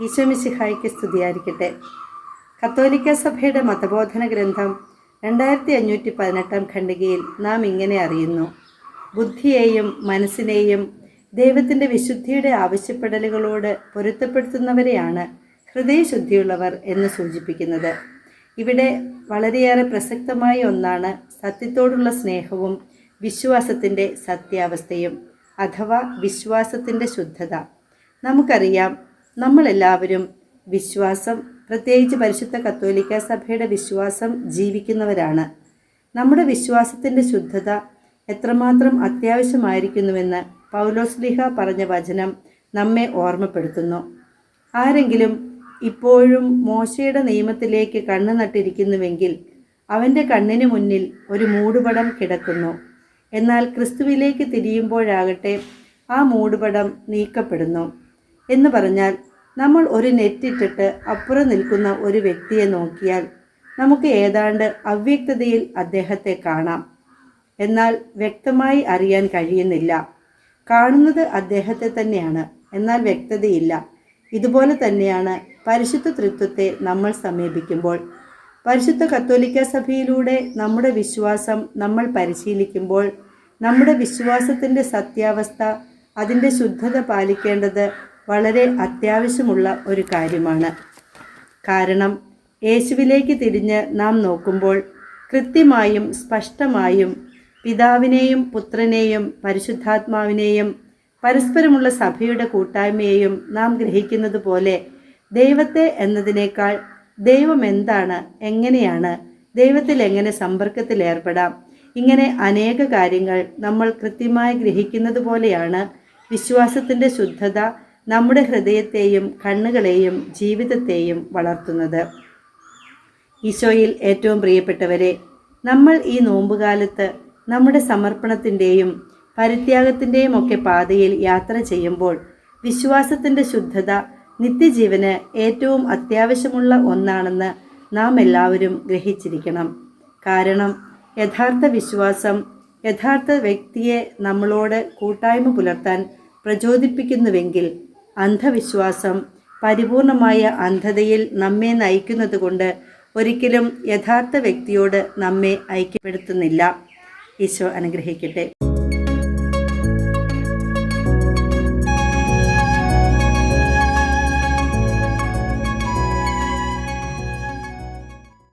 ഈശോ മിശിഹായ്ക്ക് സ്തുതിയായിരിക്കട്ടെ. കത്തോലിക്ക സഭയുടെ മതബോധന ഗ്രന്ഥം 2518 ഖണ്ഡികയിൽ നാം ഇങ്ങനെ അറിയുന്നു: ബുദ്ധിയെയും മനസ്സിനെയും ദൈവത്തിൻ്റെ വിശുദ്ധിയുടെ ആവശ്യപ്പെടലുകളോട് പൊരുത്തപ്പെടുത്തുന്നവരെയാണ് ഹൃദയശുദ്ധിയുള്ളവർ എന്ന് സൂചിപ്പിക്കുന്നത്. ഇവിടെ വളരെയേറെ പ്രസക്തമായ ഒന്നാണ് സത്യത്തോടുള്ള സ്നേഹവും വിശ്വാസത്തിൻ്റെ സത്യാവസ്ഥയും, അഥവാ വിശ്വാസത്തിൻ്റെ ശുദ്ധത. നമുക്കറിയാം, നമ്മളെല്ലാവരും വിശ്വാസം, പ്രത്യേകിച്ച് പരിശുദ്ധ കത്തോലിക്ക സഭയുടെ വിശ്വാസം ജീവിക്കുന്നവരാണ്. നമ്മുടെ വിശ്വാസത്തിൻ്റെ ശുദ്ധത എത്രമാത്രം അത്യാവശ്യമായിരിക്കുന്നുവെന്ന് പൗലോസ്ലീഹ പറഞ്ഞ വചനം നമ്മെ ഓർമ്മപ്പെടുത്തുന്നു. ആരെങ്കിലും ഇപ്പോഴും മോശയുടെ നിയമത്തിലേക്ക് കണ്ണു നട്ടിരിക്കുന്നുവെങ്കിൽ അവൻ്റെ കണ്ണിന് മുന്നിൽ ഒരു മൂടുപടം കിടക്കുന്നു. എന്നാൽ ക്രിസ്തുവിലേക്ക് തിരിയുമ്പോഴാകട്ടെ ആ മൂടുപടം നീക്കപ്പെടുന്നു. എന്ന് പറഞ്ഞാൽ, നമ്മൾ ഒരു നെറ്റിട്ടിട്ട് അപ്പുറം നിൽക്കുന്ന ഒരു വ്യക്തിയെ നോക്കിയാൽ നമുക്ക് ഏതാണ്ട് അവ്യക്തതയിൽ അദ്ദേഹത്തെ കാണാം. എന്നാൽ വ്യക്തമായി അറിയാൻ കഴിയുന്നില്ല. കാണുന്നത് അദ്ദേഹത്തെ തന്നെയാണ്, എന്നാൽ വ്യക്തതയില്ല. ഇതുപോലെ തന്നെയാണ് പരിശുദ്ധ ത്രിത്വത്തെ നമ്മൾ സമീപിക്കുമ്പോൾ. പരിശുദ്ധ കത്തോലിക്ക സഭയിലൂടെ നമ്മുടെ വിശ്വാസം നമ്മൾ പരിശീലിക്കുമ്പോൾ നമ്മുടെ വിശ്വാസത്തിൻ്റെ സത്യാവസ്ഥ, അതിൻ്റെ ശുദ്ധത പാലിക്കേണ്ടത് വളരെ അത്യാവശ്യമുള്ള ഒരു കാര്യമാണ്. കാരണം യേശുവിലേക്ക് തിരിഞ്ഞ് നാം നോക്കുമ്പോൾ കൃത്യമായും സ്പഷ്ടമായും പിതാവിനെയും പുത്രനെയും പരിശുദ്ധാത്മാവിനെയും പരസ്പരമുള്ള സഭയുടെ കൂട്ടായ്മയെയും നാം ഗ്രഹിക്കുന്നത് പോലെ ദൈവത്തെ എന്നതിനേക്കാൾ ദൈവം എന്താണ്, എങ്ങനെയാണ്, ദൈവത്തിൽ എങ്ങനെ സമ്പർക്കത്തിൽ ഏർപ്പെടാം, ഇങ്ങനെ അനേക കാര്യങ്ങൾ നമ്മൾ കൃത്യമായി ഗ്രഹിക്കുന്നത് പോലെയാണ് വിശ്വാസത്തിൻ്റെ ശുദ്ധത നമ്മുടെ ഹൃദയത്തെയും കണ്ണുകളെയും ജീവിതത്തെയും വളർത്തുന്നത്. ഈശോയിൽ ഏറ്റവും പ്രിയപ്പെട്ടവരെ, നമ്മൾ ഈ നോമ്പുകാലത്ത് നമ്മുടെ സമർപ്പണത്തിൻ്റെയും പരിത്യാഗത്തിൻ്റെയും ഒക്കെ പാതയിൽ യാത്ര ചെയ്യുമ്പോൾ വിശ്വാസത്തിൻ്റെ ശുദ്ധത നിത്യജീവന് ഏറ്റവും അത്യാവശ്യമുള്ള ഒന്നാണെന്ന് നാം എല്ലാവരും ഗ്രഹിച്ചിരിക്കണം. കാരണം യഥാർത്ഥ വിശ്വാസം യഥാർത്ഥ വ്യക്തിയെ നമ്മളോട് കൂട്ടായ്മ പുലർത്താൻ പ്രചോദിപ്പിക്കുന്നുവെങ്കിൽ അന്ധവിശ്വാസം പരിപൂർണമായ അന്ധതയിൽ നമ്മെ നയിക്കുന്നത് കൊണ്ട് ഒരിക്കലും യഥാർത്ഥ വ്യക്തിയോട് നമ്മെ ഐക്യപ്പെടുത്തുന്നില്ല. ഈശോ അനുഗ്രഹിക്കട്ടെ.